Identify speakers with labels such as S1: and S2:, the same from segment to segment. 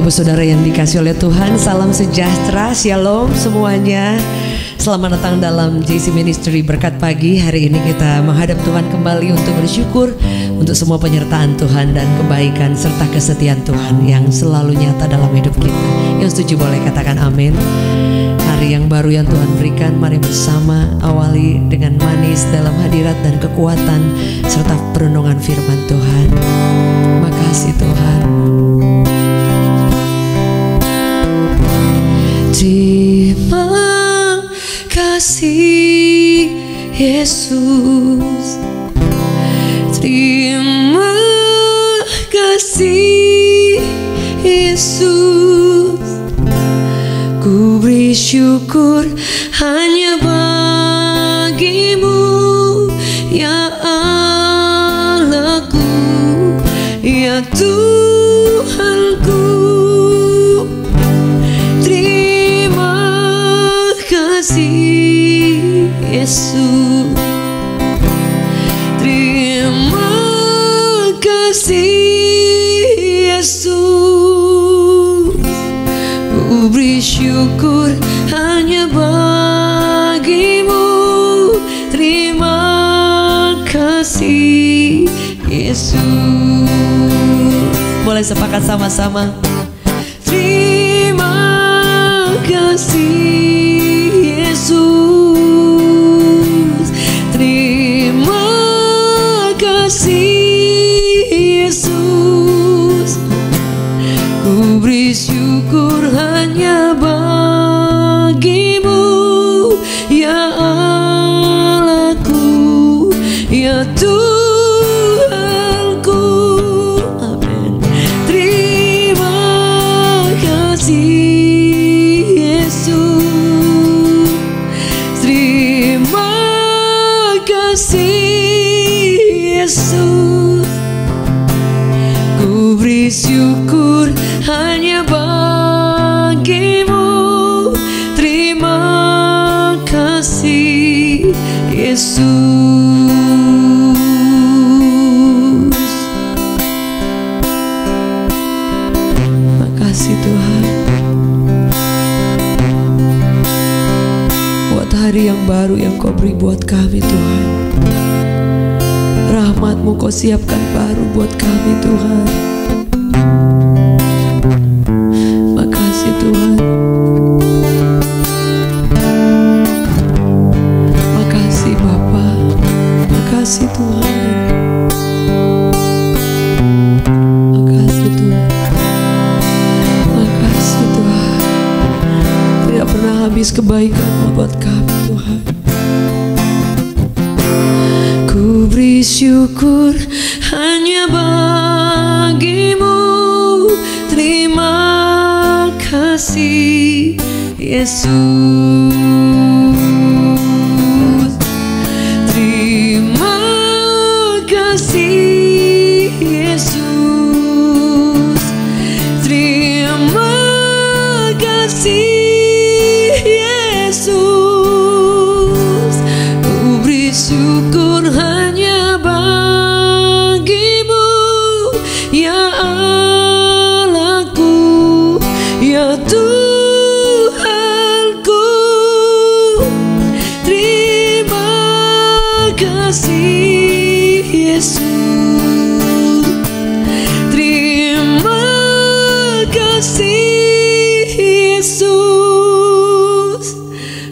S1: Ibu saudara yang dikasih oleh Tuhan, salam sejahtera, shalom semuanya. Selamat datang dalam JC Ministry Berkat Pagi. Hari ini kita menghadap Tuhan kembali untuk bersyukur untuk semua penyertaan Tuhan dan kebaikan serta kesetiaan Tuhan yang selalu nyata dalam hidup kita. Yang setuju boleh katakan amin. Hari yang baru yang Tuhan berikan, mari bersama awali dengan manis dalam hadirat dan kekuatan serta perenungan firman Tuhan. Makasih Tuhan. Terima kasih Yesus, terima kasih Yesus, ku beri syukur hanya bagimu ya Allahku, ya Tuhanku. Yesus, terima kasih Yesus, ku beri syukur hanya bagimu. Terima kasih Yesus. Boleh sepakat sama-sama. Terima kasih Yesus, terima kasih Yesus, ku beri syukur hanya bagimu ya Allahku, ya Tuhanku. Amin. Terima kasih Yesus, Yesus, ku beri syukur hanya bagimu. Terima kasih Yesus. Makasih Tuhan buat hari yang baru yang kau beri buat kami Tuhan. Rahmat-Mu kau siapkan baru buat kami Tuhan. Makasih Tuhan. Makasih Bapa. Makasih Tuhan. Makasih Tuhan. Makasih Tuhan. Tidak pernah habis kebaikan-Mu buat kami Tuhan. Ku beri syukur hanya bagimu. Terima kasih Yesus, terima kasih Yesus, terima kasih Yesus, ku beri syukur hanya bagimu ya Allahku, ya Tuhanku. Terima kasih Yesus, terima kasih Yesus,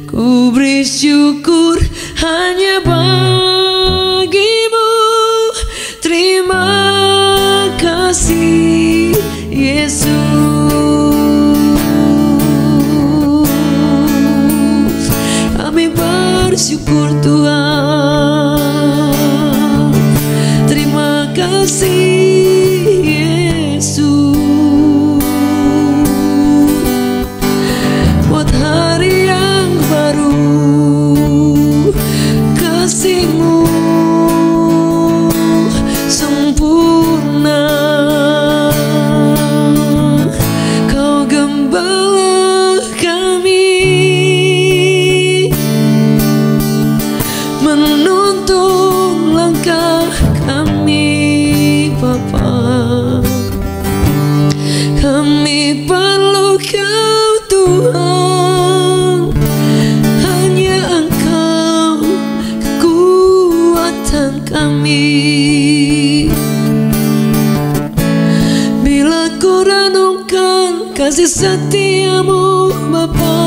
S1: ku beri syukur hanya bagimu. Terima kasih Yesus. Kami bersyukur Tuhan. Terima kasih Yesus buat hari yang baru. Kasih-Mu sempurna, Kau gembala kami kasih setiamu Bapa,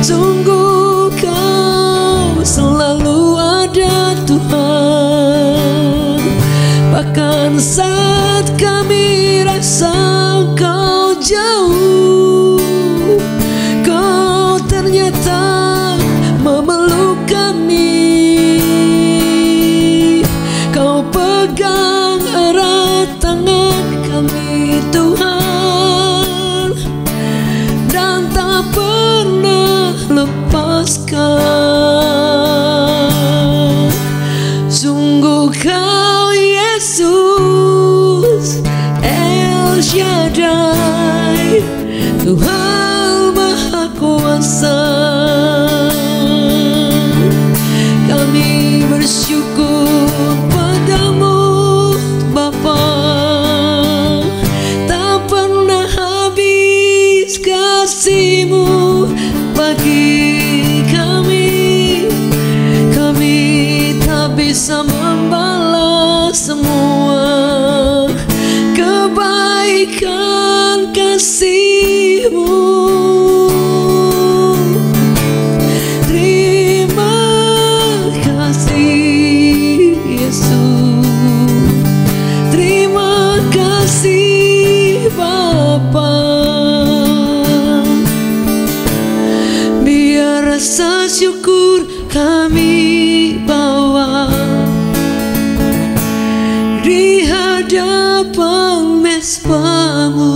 S1: sungguh Kau selalu ada Tuhan. Bahkan saat kami rasa Kau jauh, Kau ternyata memeluk kami. Kau pegang erat tangan kami Tuhan, dan tak pernah lepaskan. Sungguh Kau Yesus El Shaddai, Tuhan Maha Kuasa. Kami bersyukur padamu Bapa, tak pernah habis kasih-Mu bagi kami. Kami tak bisa membalas semua kebaikan kasih-Mu. Terima kasih Yesus, terima kasih Bapa. Biar rasa syukur kami bawa di hadapan mesbah-Mu.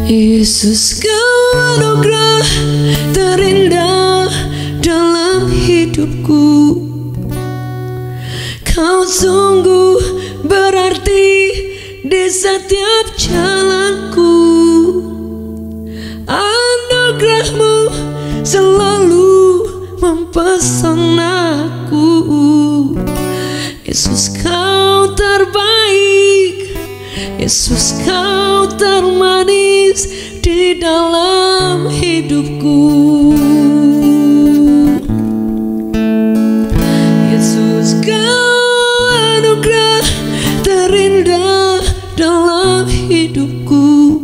S1: Yesus, Kau anugerah terindah dalam hidupku. Kau sungguh berarti di setiap jalanku. Anugerah-Mu selalu mempesona-ku. Yesus, Kau terbaik. Yesus, Kau termanis di dalam hidupku. Yesus, Kau anugerah terindah dalam hidupku.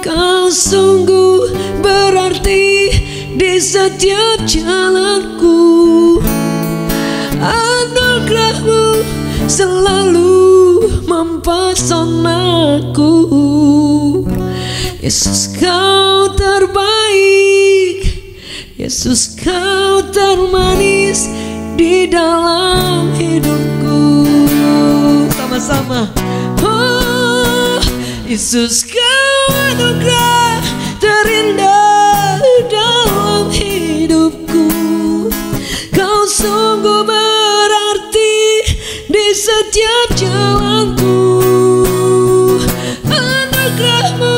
S1: Kau sungguh berarti di setiap jalanku. Anugerah-Mu selalu mempesonaku. Yesus, Kau terbaik. Yesus, Kau termanis di dalam hidupku. Sama-sama. Oh, Yesus, Kau anugerah terindah dalam hidupku. Kau sungguh berarti di setiap jalanku. Anugerah-Mu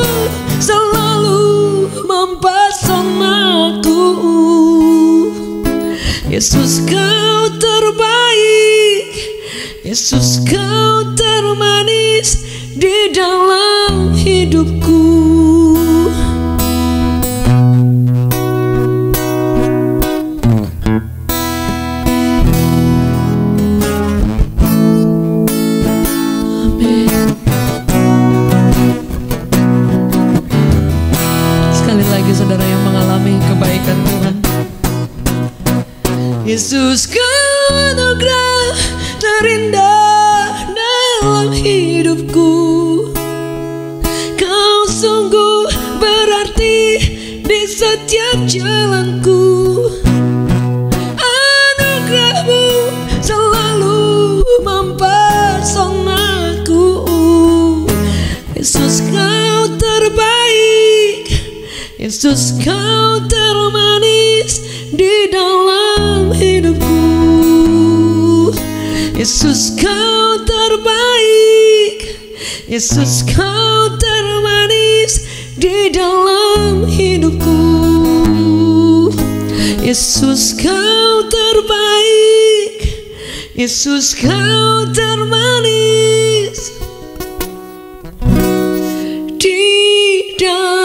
S1: selalu mempesonaku. Yesus, Kau terbaik. Yesus, Kau termanis di dalam hidupku. Saudara yang mengalami kebaikan Tuhan, Yesus, Kau anugerah terindah dalam hidupku. Kau sungguh berarti di setiap jalanku. Anugerah-Mu selalu mempesonaku. Yesus, Kau terbaik. Yesus, Kau termanis di dalam hidupku. Yesus, Kau terbaik. Yesus, Kau termanis di dalam hidupku. Yesus, Kau terbaik. Yesus, Kau termanis di dalam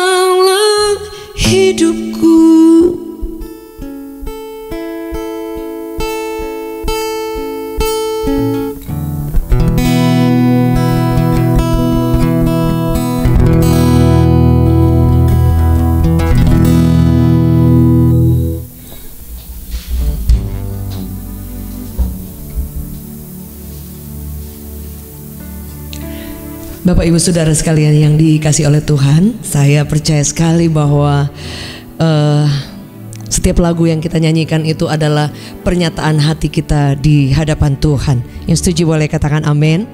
S1: Bapak Ibu Saudara sekalian yang dikasih oleh Tuhan, saya percaya sekali bahwa setiap lagu yang kita nyanyikan itu adalah pernyataan hati kita di hadapan Tuhan. Yang setuju boleh katakan amin.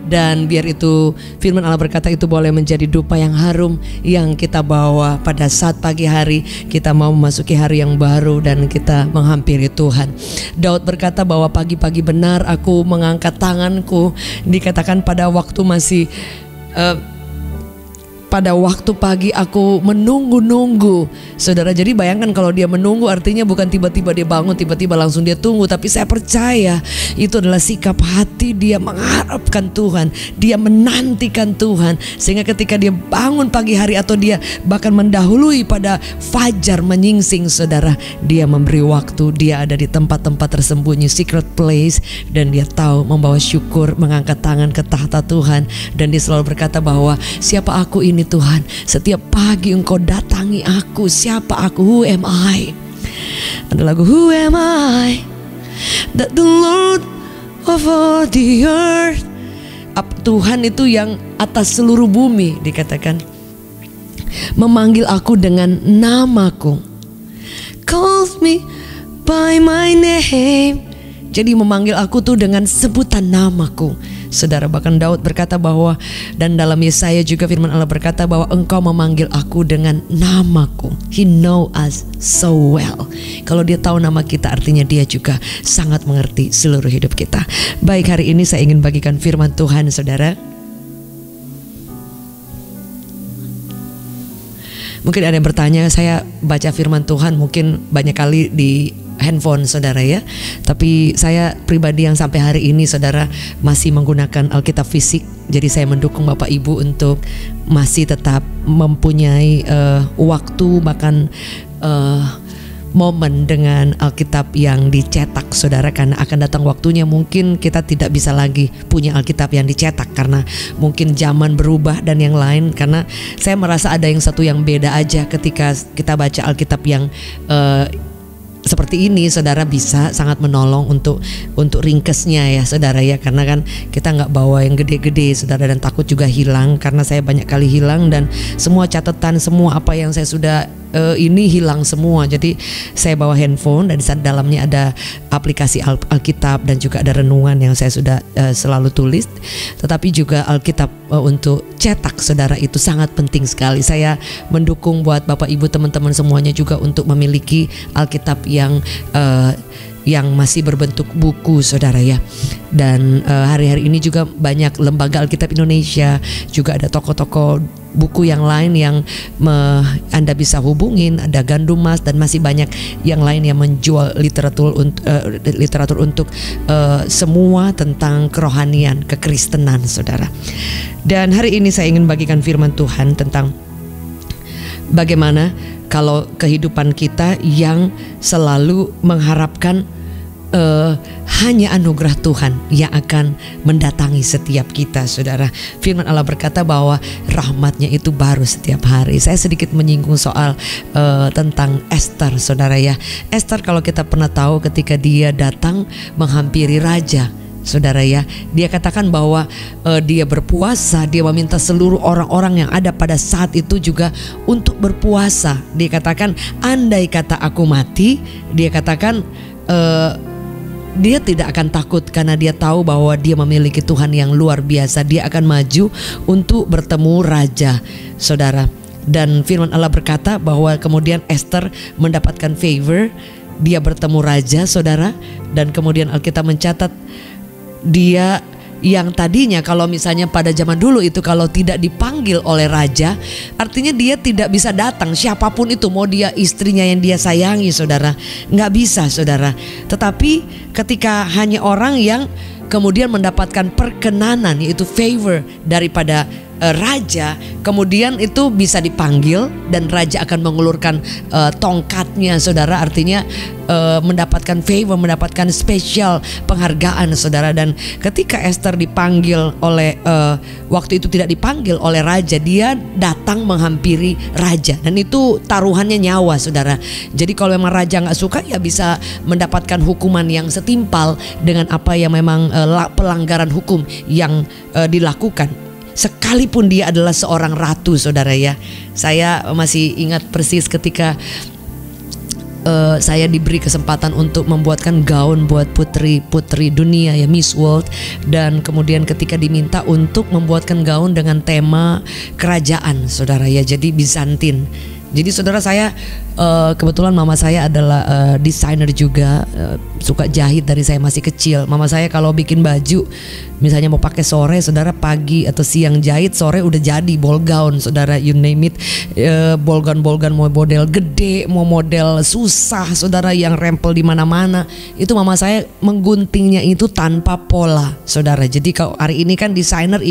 S1: Dan biar itu firman Allah berkata itu boleh menjadi dupa yang harum yang kita bawa pada saat pagi hari kita mau memasuki hari yang baru dan kita menghampiri Tuhan. Daud berkata bahwa pagi-pagi benar aku mengangkat tanganku. Dikatakan pada waktu masih pada waktu pagi aku menunggu-nunggu. Saudara, jadi bayangkan kalau dia menunggu artinya bukan tiba-tiba dia bangun, tiba-tiba langsung dia tunggu. Tapi saya percaya itu adalah sikap hati dia mengharapkan Tuhan, dia menantikan Tuhan. Sehingga ketika dia bangun pagi hari atau dia bahkan mendahului pada fajar menyingsing, saudara, dia memberi waktu, dia ada di tempat-tempat tersembunyi, secret place. Dan dia tahu membawa syukur, mengangkat tangan ke tahta Tuhan. Dan dia selalu berkata bahwa siapa aku ini Tuhan, setiap pagi Engkau datangi aku. Siapa aku? Who am I? Ada lagu Who am I that the Lord of all the earth. Tuhan itu yang atas seluruh bumi, dikatakan memanggil aku dengan namaku, calls me by my name. Jadi memanggil aku tuh dengan sebutan namaku. Saudara, bahkan Daud berkata bahwa, dan dalam Yesaya juga firman Allah berkata bahwa Engkau memanggil aku dengan namaku. He know us so well. Kalau dia tahu nama kita artinya dia juga sangat mengerti seluruh hidup kita. Baik, hari ini saya ingin bagikan firman Tuhan, saudara. Mungkin ada yang bertanya, saya baca firman Tuhan mungkin banyak kali di handphone, saudara ya. Tapi saya pribadi yang sampai hari ini, saudara, masih menggunakan Alkitab fisik. Jadi saya mendukung Bapak Ibu untuk masih tetap mempunyai waktu bahkan momen dengan Alkitab yang dicetak, saudara, karena akan datang waktunya mungkin kita tidak bisa lagi punya Alkitab yang dicetak karena mungkin zaman berubah dan yang lain. Karena saya merasa ada yang satu yang beda aja ketika kita baca Alkitab yang seperti ini, saudara, bisa sangat menolong untuk ringkesnya ya, saudara ya, karena kan kita nggak bawa yang gede-gede, saudara, dan takut juga hilang karena saya banyak kali hilang dan semua catatan, semua apa yang saya sudah ini hilang semua. Jadi saya bawa handphone dan di dalamnya ada aplikasi Alkitab dan juga ada renungan yang saya sudah selalu tulis. Tetapi juga Alkitab untuk cetak, saudara, itu sangat penting sekali. Saya mendukung buat Bapak Ibu teman-teman semuanya juga untuk memiliki Alkitab yang masih berbentuk buku, saudara ya. Dan hari-hari ini juga banyak lembaga Alkitab Indonesia, juga ada toko-toko buku yang lain yang Anda bisa hubungin, ada Gandum Mas dan masih banyak yang lain yang menjual literatur untuk semua tentang kerohanian, kekristenan, saudara. Dan hari ini saya ingin bagikan firman Tuhan tentang bagaimana kalau kehidupan kita yang selalu mengharapkan hanya anugerah Tuhan yang akan mendatangi setiap kita, saudara. Firman Allah berkata bahwa rahmatnya itu baru setiap hari. Saya sedikit menyinggung soal tentang Esther, saudara ya. Esther, kalau kita pernah tahu ketika dia datang menghampiri raja, saudara ya, dia katakan bahwa dia berpuasa, dia meminta seluruh orang-orang yang ada pada saat itu juga untuk berpuasa. Dia katakan, andai kata aku mati, dia katakan dia tidak akan takut karena dia tahu bahwa dia memiliki Tuhan yang luar biasa. Dia akan maju untuk bertemu raja, saudara. Dan firman Allah berkata bahwa kemudian Esther mendapatkan favor, dia bertemu raja, saudara. Dan kemudian Alkitab mencatat dia yang tadinya kalau misalnya pada zaman dulu itu kalau tidak dipanggil oleh raja, artinya dia tidak bisa datang, siapapun itu, mau dia istrinya yang dia sayangi, saudara, nggak bisa, saudara. Tetapi ketika hanya orang yang kemudian mendapatkan perkenanan, yaitu favor daripada raja, kemudian itu bisa dipanggil dan raja akan mengulurkan tongkatnya, saudara, artinya mendapatkan favor, mendapatkan spesial penghargaan, saudara. Dan ketika Esther dipanggil oleh waktu itu tidak dipanggil oleh raja, dia datang menghampiri raja dan itu taruhannya nyawa, saudara. Jadi kalau memang raja nggak suka, ya bisa mendapatkan hukuman yang setimpal dengan apa yang memang pelanggaran hukum yang dilakukan. sekalipun dia adalah seorang ratu, saudara ya. Saya masih ingat persis ketika saya diberi kesempatan untuk membuatkan gaun buat putri dunia ya, Miss World, dan kemudian ketika diminta untuk membuatkan gaun dengan tema kerajaan, saudara ya, jadi Bizantin. Jadi saudara, saya kebetulan mama saya adalah desainer juga, suka jahit dari saya masih kecil. Mama saya kalau bikin baju, misalnya mau pakai sore, saudara, pagi atau siang jahit, sore udah jadi ball gown, saudara, you name it. Ball gown mau model gede, mau model susah, saudara, yang rempel di mana-mana. Itu mama saya mengguntingnya itu tanpa pola, saudara. Jadi kalau hari ini kan desainer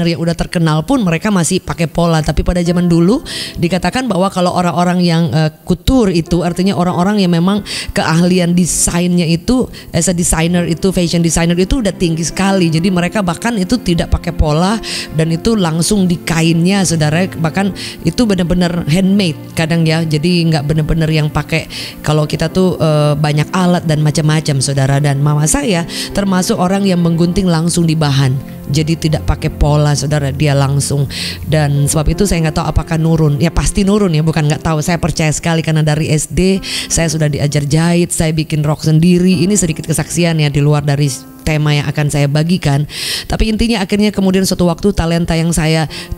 S1: yang udah terkenal pun mereka masih pakai pola, tapi pada zaman dulu dikatakan bahwa kalau orang-orang yang couture itu artinya orang-orang yang memang keahlian desainnya itu as a designer itu, fashion designer itu udah tinggi sekali. Jadi mereka bahkan itu tidak pakai pola dan itu langsung di kainnya, saudara. Bahkan itu benar-benar handmade kadang ya. Jadi nggak benar-benar yang pakai, kalau kita tuh banyak alat dan macam-macam, saudara. Dan mama saya termasuk orang yang menggunting langsung di bahan. Jadi tidak pakai pola, saudara, dia langsung. Dan sebab itu saya nggak tahu apakah nurun. Ya pasti nurun ya, bukan nggak tahu. Saya percaya sekali karena dari SD saya sudah diajar jahit, saya bikin rok sendiri. Ini sedikit kesaksian ya di luar dari tema yang akan saya bagikan. Tapi intinya akhirnya kemudian suatu waktu talenta yang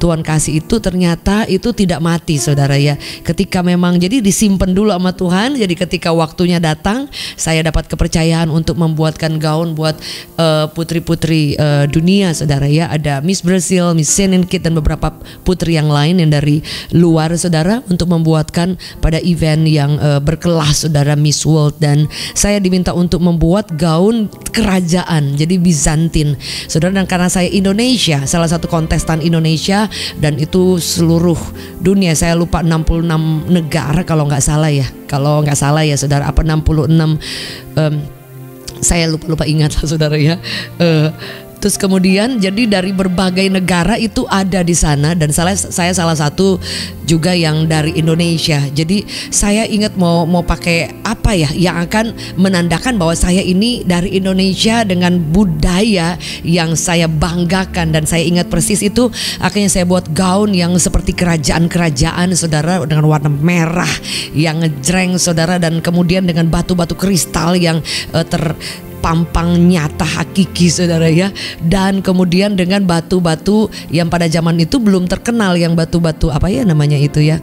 S1: Tuhan kasih itu ternyata itu tidak mati, saudara ya. Ketika memang jadi disimpan dulu sama Tuhan. Jadi ketika waktunya datang, saya dapat kepercayaan untuk membuatkan gaun buat putri-putri dunia, saudara ya. Ada Miss Brazil, Miss Senenkit, dan beberapa putri yang lain yang dari luar, saudara, untuk membuatkan pada event yang berkelas, saudara, Miss World. Dan saya diminta untuk membuat gaun kerajaan, jadi Bizantin, saudara. Dan karena saya Indonesia, salah satu kontestan Indonesia, dan itu seluruh dunia, saya lupa 66 negara kalau nggak salah ya, saudara, apa 66, saya lupa ingat lah, saudara ya. Terus kemudian jadi dari berbagai negara itu ada di sana, dan saya salah satu juga yang dari Indonesia. Jadi saya ingat mau pakai apa ya yang akan menandakan bahwa saya ini dari Indonesia dengan budaya yang saya banggakan. Dan saya ingat persis itu akhirnya saya buat gaun yang seperti kerajaan-kerajaan, saudara, dengan warna merah yang ngejreng, saudara, dan kemudian dengan batu-batu kristal yang pampang nyata hakiki, saudara ya. Dan kemudian dengan batu-batu yang pada zaman itu belum terkenal, yang batu-batu apa ya namanya itu ya,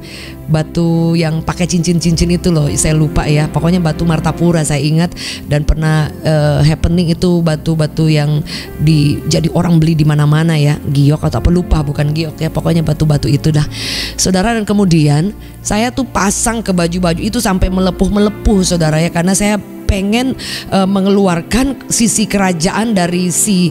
S1: batu yang pakai cincin-cincin itu loh, saya lupa ya, pokoknya batu Martapura saya ingat. Dan pernah happening itu batu-batu yang jadi orang beli di mana-mana ya, giok atau apa, lupa, bukan giok ya, pokoknya batu-batu itu dah, saudara. Dan kemudian saya tuh pasang ke baju-baju itu sampai melepuh-melepuh, saudara ya, karena saya pengen mengeluarkan sisi kerajaan dari si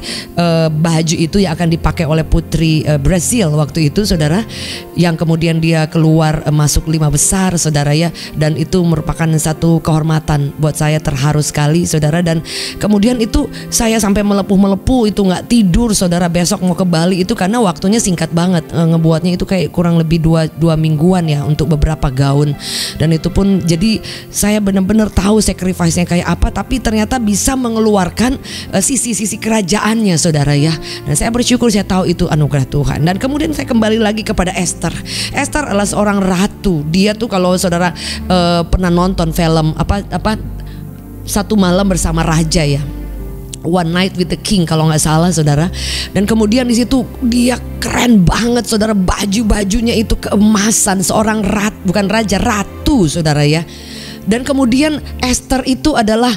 S1: baju itu yang akan dipakai oleh putri Brazil waktu itu, saudara, yang kemudian dia keluar masuk 5 besar, saudara ya. Dan itu merupakan satu kehormatan buat saya, terharu sekali, saudara. Dan kemudian itu saya sampai melepuh-melepuh, itu nggak tidur, saudara. Besok mau ke Bali itu karena waktunya singkat banget, ngebuatnya itu kayak kurang lebih 2 mingguan ya untuk beberapa gaun. Dan itu pun jadi saya benar-benar tahu sacrifice-nya kayak apa, tapi ternyata bisa mengeluarkan sisi-sisi kerajaannya, saudara ya. Dan saya bersyukur, saya tahu itu anugerah Tuhan. Dan kemudian saya kembali lagi kepada Esther. Esther adalah seorang ratu. Dia tuh kalau saudara pernah nonton film apa Satu Malam Bersama Raja ya, One Night with the King kalau nggak salah, saudara. Dan kemudian di situ dia keren banget, saudara. Baju-bajunya itu keemasan, seorang ratu, saudara ya. Dan kemudian Esther itu adalah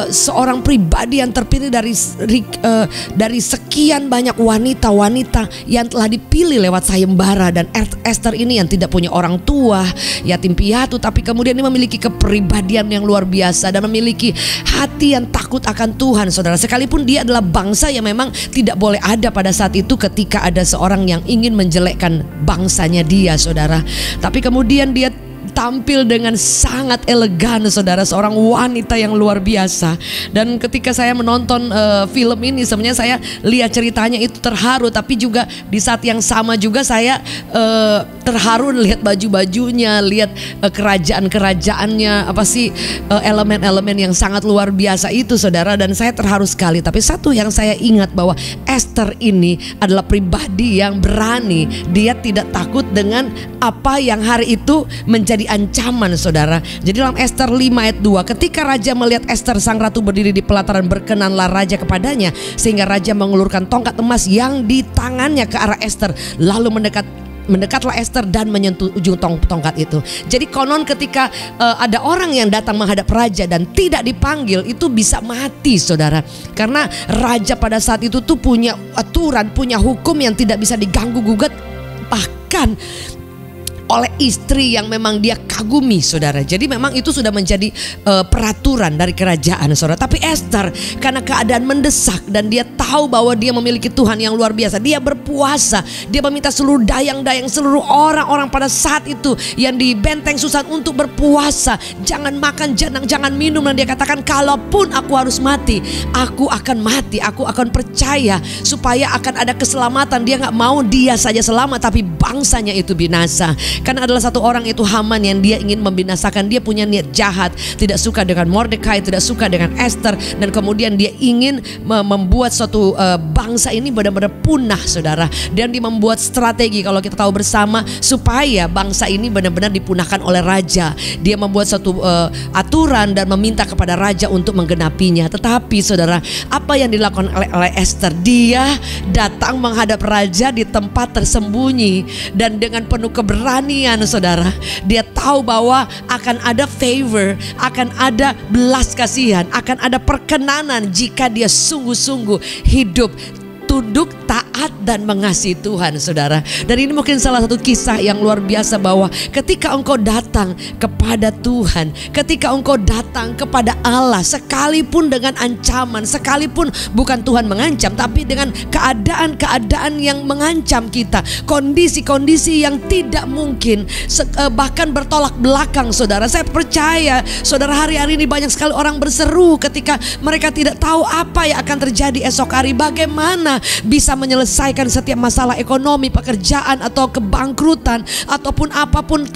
S1: seorang pribadi yang terpilih dari sekian banyak wanita-wanita yang telah dipilih lewat sayembara. Dan Esther ini yang tidak punya orang tua, yatim piatu, tapi kemudian dia memiliki kepribadian yang luar biasa dan memiliki hati yang takut akan Tuhan, saudara. Sekalipun dia adalah bangsa yang memang tidak boleh ada pada saat itu ketika ada seorang yang ingin menjelekkan bangsanya dia, saudara. Tapi kemudian dia tampil dengan sangat elegan saudara, seorang wanita yang luar biasa. Dan ketika saya menonton film ini sebenarnya saya lihat ceritanya itu terharu, tapi juga di saat yang sama juga saya terharu lihat baju-bajunya, lihat kerajaan-kerajaannya, apa sih elemen-elemen yang sangat luar biasa itu saudara, dan saya terharu sekali. Tapi satu yang saya ingat bahwa Esther ini adalah pribadi yang berani. Dia tidak takut dengan apa yang hari itu menjadi ancaman saudara. Jadi dalam Esther 5 ayat 2, ketika raja melihat Esther sang ratu berdiri di pelataran, berkenanlah raja kepadanya, sehingga raja mengulurkan tongkat emas yang di tangannya ke arah Esther, lalu mendekatlah Esther dan menyentuh ujung tongkat itu. Jadi konon ketika ada orang yang datang menghadap raja dan tidak dipanggil, itu bisa mati saudara. Karena raja pada saat itu tuh punya aturan, punya hukum yang tidak bisa diganggu gugat, bahkan oleh istri yang memang dia kagumi saudara. Jadi memang itu sudah menjadi peraturan dari kerajaan saudara. Tapi Esther karena keadaan mendesak dan dia tahu bahwa dia memiliki Tuhan yang luar biasa, dia berpuasa. Dia meminta seluruh dayang-dayang, seluruh orang-orang pada saat itu yang di benteng Susan untuk berpuasa. Jangan makan, jangan minum. Dan dia katakan, kalaupun aku harus mati, aku akan mati. Aku akan percaya supaya akan ada keselamatan. Dia gak mau dia saja selamat, tapi bangsanya itu binasa. Karena adalah satu orang itu Haman yang dia ingin membinasakan. Dia punya niat jahat, tidak suka dengan Mordekai, tidak suka dengan Esther, dan kemudian dia ingin membuat suatu bangsa ini benar-benar punah saudara. Dan dia membuat strategi, kalau kita tahu bersama, supaya bangsa ini benar-benar dipunahkan oleh raja. Dia membuat suatu aturan dan meminta kepada raja untuk menggenapinya. Tetapi saudara, apa yang dilakukan oleh Esther? Dia datang menghadap raja di tempat tersembunyi, dan dengan penuh keberanian saudara, dia tahu bahwa akan ada favor, akan ada belas kasihan, akan ada perkenanan jika dia sungguh-sungguh hidup tunduk, taat dan mengasihi Tuhan saudara. Dan ini mungkin salah satu kisah yang luar biasa, bahwa ketika engkau datang kepada Tuhan, ketika engkau datang kepada Allah, sekalipun dengan ancaman, sekalipun bukan Tuhan mengancam, tapi dengan keadaan-keadaan yang mengancam kita, kondisi-kondisi yang tidak mungkin, bahkan bertolak belakang saudara. Saya percaya saudara, hari-hari ini banyak sekali orang berseru ketika mereka tidak tahu apa yang akan terjadi esok hari. Bagaimana bisa menyelesaikan setiap masalah ekonomi, pekerjaan, atau kebangkrutan, ataupun apapun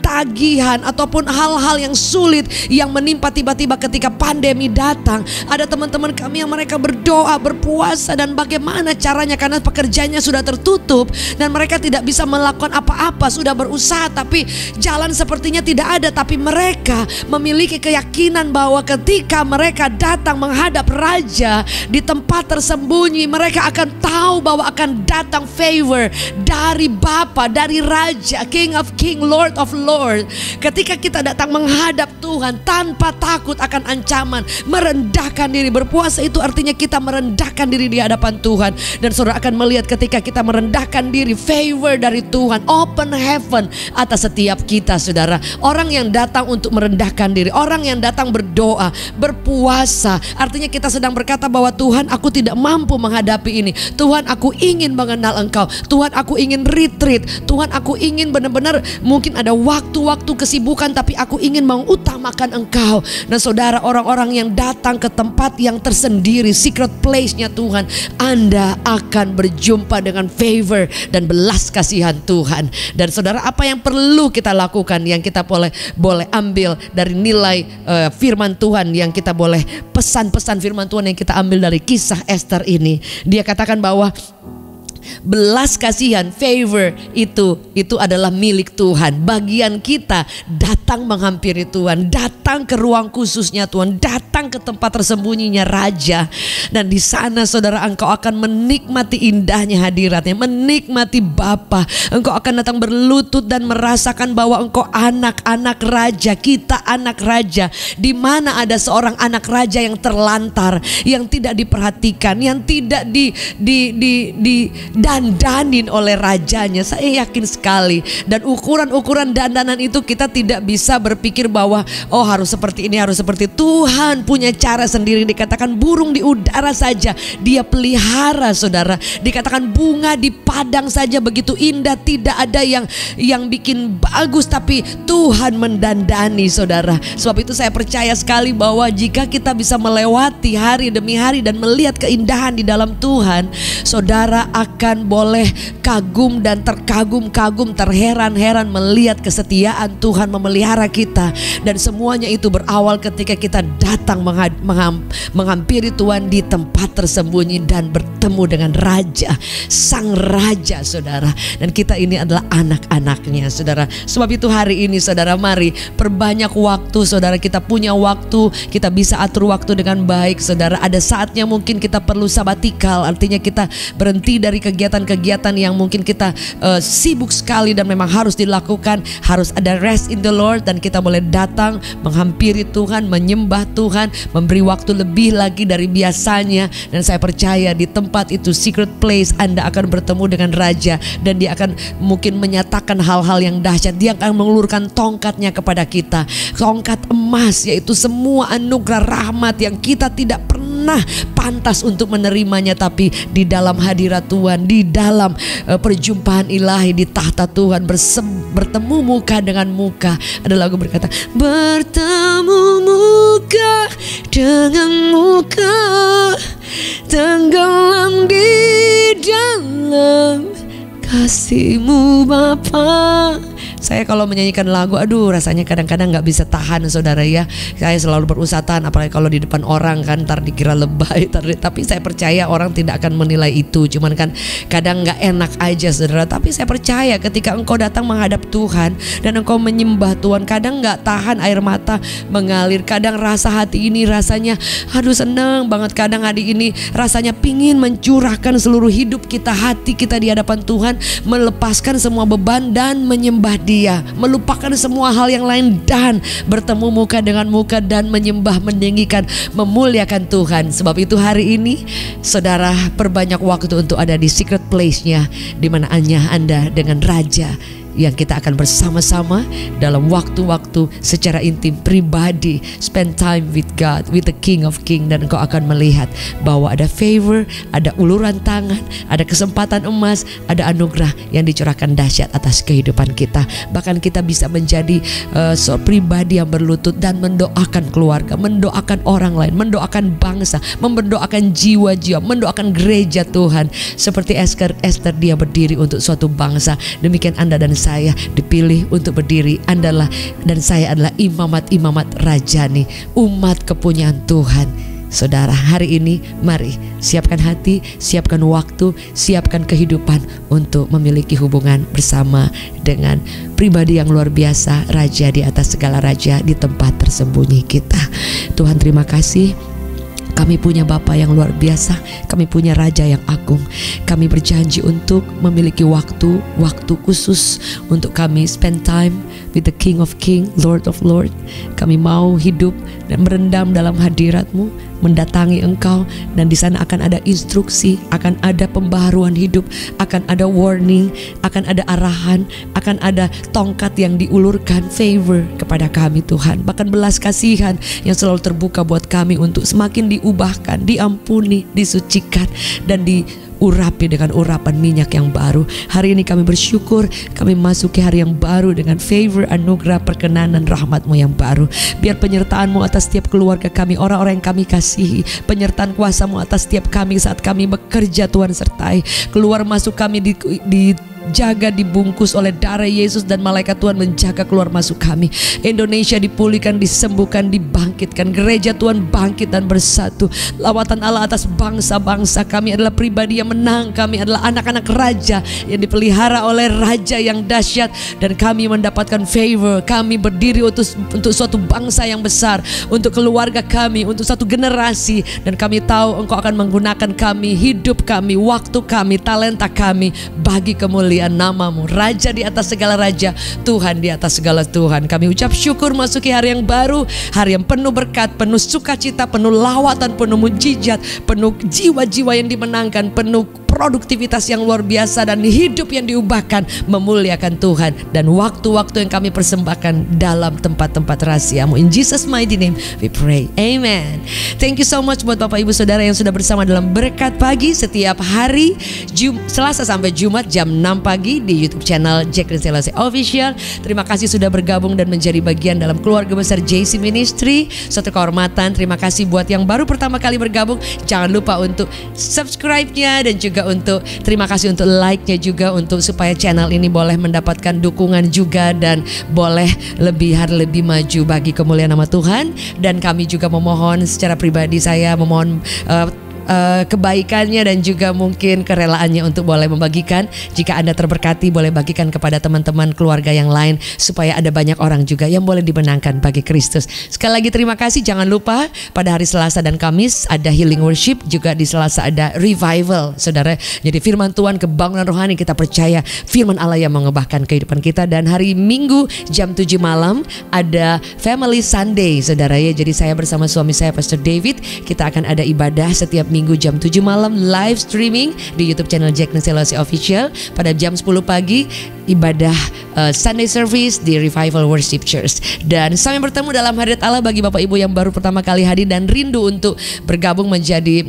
S1: tagihan, ataupun hal-hal yang sulit yang menimpa tiba-tiba ketika pandemi datang. Ada teman-teman kami yang mereka berdoa, berpuasa, dan bagaimana caranya karena pekerjaannya sudah tertutup dan mereka tidak bisa melakukan apa-apa. Sudah berusaha tapi jalan sepertinya tidak ada. Tapi mereka memiliki keyakinan bahwa ketika mereka datang menghadap raja di tempat tersembunyi, mereka akan tahu bahwa akan datang favor dari Bapa, dari Raja, King of King, Lord of Lord. Ketika kita datang menghadap Tuhan tanpa takut akan ancaman, merendahkan diri, berpuasa itu artinya kita merendahkan diri di hadapan Tuhan. Dan saudara akan melihat ketika kita merendahkan diri, favor dari Tuhan, open heaven atas setiap kita saudara. Orang yang datang untuk merendahkan diri, orang yang datang berdoa, berpuasa, artinya kita sedang berkata bahwa Tuhan, aku tidak mampu menghadapi ini. Tuhan, aku ingin mengenal Engkau. Tuhan, aku ingin retreat. Tuhan, aku ingin benar-benar, mungkin ada waktu-waktu kesibukan, tapi aku ingin mengutamakan Engkau. Dan saudara, orang-orang yang datang ke tempat yang tersendiri, secret place-nya Tuhan, Anda akan berjumpa dengan favor dan belas kasihan Tuhan. Dan saudara, apa yang perlu kita lakukan, yang kita boleh ambil dari nilai firman Tuhan, yang kita boleh pesan-pesan firman Tuhan yang kita ambil dari kisah Esther ini. Dia katakan bahwa belas kasihan, favor itu adalah milik Tuhan. Bagian kita datang menghampiri Tuhan, datang ke ruang khususnya Tuhan, datang ke tempat tersembunyinya Raja. Dan di sana saudara, engkau akan menikmati indahnya hadiratnya, menikmati Bapa. Engkau akan datang berlutut dan merasakan bahwa engkau anak-anak Raja. Kita anak Raja. Di mana ada seorang anak Raja yang terlantar, yang tidak diperhatikan, yang tidak didandanin oleh rajanya. Saya yakin sekali. Dan ukuran-ukuran dandanan itu kita tidak bisa berpikir bahwa oh harus seperti ini, harus seperti itu. Tuhan punya cara sendiri. Dikatakan burung di udara saja Dia pelihara, saudara. Dikatakan bunga di padang saja begitu indah, tidak ada yang bikin bagus, tapi Tuhan mendandani, saudara. Sebab itu saya percaya sekali bahwa jika kita bisa melewati hari demi hari dan melihat keindahan di dalam Tuhan, saudara akan boleh kagum dan terkagum-kagum, terheran-heran melihat kesetiaan Tuhan memelihara kita. Dan semuanya itu berawal ketika kita datang menghampiri Tuhan di tempat tersembunyi dan bertemu dengan Raja, Sang Raja, saudara. Dan kita ini adalah anak-anaknya, saudara. Sebab itu hari ini, saudara, mari perbanyak waktu, saudara. Kita punya waktu, kita bisa atur waktu dengan baik, saudara. Ada saatnya mungkin kita perlu sabatikal, artinya kita berhenti dari kegiatan-kegiatan yang mungkin kita sibuk sekali dan memang harus dilakukan. Harus ada rest in the Lord, dan kita boleh datang menghampiri Tuhan, menyembah Tuhan, memberi waktu lebih lagi dari biasanya. Dan saya percaya di tempat itu, secret place, Anda akan bertemu dengan Raja, dan Dia akan mungkin menyatakan hal-hal yang dahsyat. Dia akan mengulurkan tongkatnya kepada kita, tongkat emas, yaitu semua anugerah rahmat yang kita tidak pernah pantas untuk menerimanya, tapi di dalam hadirat Tuhan, di dalam perjumpaan ilahi di tahta Tuhan, bertemu muka dengan muka. Ada lagu berkata, bertemu muka dengan muka, tenggelam di dalam kasih-Mu Bapa. Saya kalau menyanyikan lagu, aduh rasanya kadang-kadang gak bisa tahan, saudara ya. Saya selalu berusaha tahan, apalagi kalau di depan orang kan, ntar dikira lebay. Tapi saya percaya orang tidak akan menilai itu. Cuman kan kadang gak enak aja, saudara. Tapi saya percaya ketika engkau datang menghadap Tuhan dan engkau menyembah Tuhan, kadang gak tahan air mata mengalir. Kadang rasa hati ini rasanya aduh senang banget. Kadang hari ini rasanya pingin mencurahkan seluruh hidup kita, hati kita di hadapan Tuhan, melepaskan semua beban dan menyembah Dia, melupakan semua hal yang lain dan bertemu muka dengan muka dan menyembah, meninggikan, memuliakan Tuhan. Sebab itu hari ini, saudara, perbanyak waktu untuk ada di secret place-nya, di mana hanya Anda dengan Raja, yang kita akan bersama-sama dalam waktu-waktu secara intim, pribadi, spend time with God, with the King of King. Dan engkau akan melihat bahwa ada favor, ada uluran tangan, ada kesempatan emas, ada anugerah yang dicurahkan dahsyat atas kehidupan kita. Bahkan kita bisa menjadi pribadi yang berlutut dan mendoakan keluarga, mendoakan orang lain, mendoakan bangsa, mendoakan jiwa-jiwa, mendoakan gereja Tuhan. Seperti Esther, dia berdiri untuk suatu bangsa. Demikian Anda dan saya dipilih untuk berdiri. Anda dan saya adalah imamat-imamat rajani, umat kepunyaan Tuhan. Saudara, hari ini mari siapkan hati, siapkan waktu, siapkan kehidupan untuk memiliki hubungan bersama dengan pribadi yang luar biasa, Raja di atas segala raja, di tempat tersembunyi kita. Tuhan, terima kasih. Kami punya Bapa yang luar biasa, kami punya Raja yang agung. Kami berjanji untuk memiliki waktu khusus untuk kami spend time with the King of King, Lord of Lord. Kami mau hidup dan merendam dalam hadirat-Mu, mendatangi Engkau, dan di sana akan ada instruksi, akan ada pembaharuan hidup, akan ada warning, akan ada arahan, akan ada tongkat yang diulurkan, favor kepada kami Tuhan. Bahkan belas kasihan yang selalu terbuka buat kami untuk semakin diubahkan, diampuni, disucikan, dan diurapi dengan urapan minyak yang baru. Hari ini kami bersyukur, kami masuki hari yang baru dengan favor, anugerah, perkenanan, rahmat-Mu yang baru. Biar penyertaan-Mu atas setiap keluarga kami, orang-orang yang kami kasihi, penyertaan kuasa-Mu atas setiap kami saat kami bekerja, Tuhan sertai. Keluar masuk kami dijaga, dibungkus oleh darah Yesus, dan malaikat Tuhan menjaga keluar masuk kami. Indonesia dipulihkan, disembuhkan, dibangkitkan. Gereja Tuhan bangkit dan bersatu. Lawatan Allah atas bangsa-bangsa. Kami adalah pribadi yang menang. Kami adalah anak-anak Raja yang dipelihara oleh Raja yang dahsyat, dan kami mendapatkan favor. Kami berdiri untuk suatu bangsa yang besar, untuk keluarga kami, untuk satu generasi. Dan kami tahu Engkau akan menggunakan kami, hidup kami, waktu kami, talenta kami bagi kemuliaan nama-Mu. Raja di atas segala raja, Tuhan di atas segala Tuhan. Kami ucap syukur masuki hari yang baru, hari yang penuh berkat, penuh sukacita, penuh lawatan, penuh mujizat, penuh jiwa-jiwa yang dimenangkan, penuh produktivitas yang luar biasa dan hidup yang diubahkan memuliakan Tuhan, dan waktu-waktu yang kami persembahkan dalam tempat-tempat rahasia-Mu. In Jesus mighty name we pray, amen. Thank you so much buat Bapak Ibu Saudara yang sudah bersama dalam Berkat Pagi setiap hari Selasa sampai Jumat jam 6 pagi di YouTube channel Jacqueline Selassie Official. Terima kasih sudah bergabung dan menjadi bagian dalam keluarga besar JC Ministry. Suatu kehormatan. Terima kasih buat yang baru pertama kali bergabung. Jangan lupa untuk subscribe-nya dan juga untuk terima kasih untuk like-nya juga, untuk supaya channel ini boleh mendapatkan dukungan juga dan boleh lebih maju bagi kemuliaan nama Tuhan. Dan kami juga memohon secara pribadi, saya memohon kebaikannya dan juga mungkin kerelaannya untuk boleh membagikan. Jika Anda terberkati, boleh bagikan kepada teman-teman keluarga yang lain supaya ada banyak orang juga yang boleh dimenangkan bagi Kristus. Sekali lagi terima kasih. Jangan lupa pada hari Selasa dan Kamis ada healing worship, juga di Selasa ada revival, saudara. Jadi firman Tuhan, kebangunan rohani, kita percaya firman Allah yang mengubahkan kehidupan kita. Dan hari Minggu jam 7 malam ada Family Sunday, saudara ya. Jadi saya bersama suami saya Pastor David, kita akan ada ibadah setiap Minggu jam 7 malam, live streaming di YouTube channel Jacqueline Selassie Official. Pada jam 10 pagi ibadah Sunday service di Revival Worship Church. Dan sampai bertemu dalam hadirat Allah. Bagi Bapak Ibu yang baru pertama kali hadir dan rindu untuk bergabung menjadi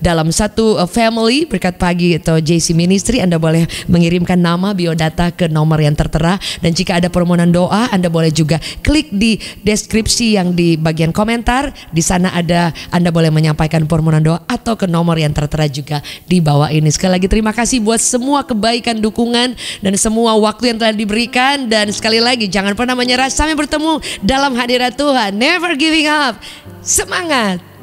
S1: dalam satu family Berkat Pagi atau JC Ministry, Anda boleh mengirimkan nama, biodata ke nomor yang tertera. Dan jika ada permohonan doa, Anda boleh juga klik di deskripsi yang di bagian komentar. Di sana ada, Anda boleh menyampaikan permohonan doa atau ke nomor yang tertera juga di bawah ini. Sekali lagi terima kasih buat semua kebaikan, dukungan, dan semua waktu yang telah diberikan. Dan sekali lagi jangan pernah menyerah. Sampai bertemu dalam hadirat Tuhan. Never giving up. Semangat.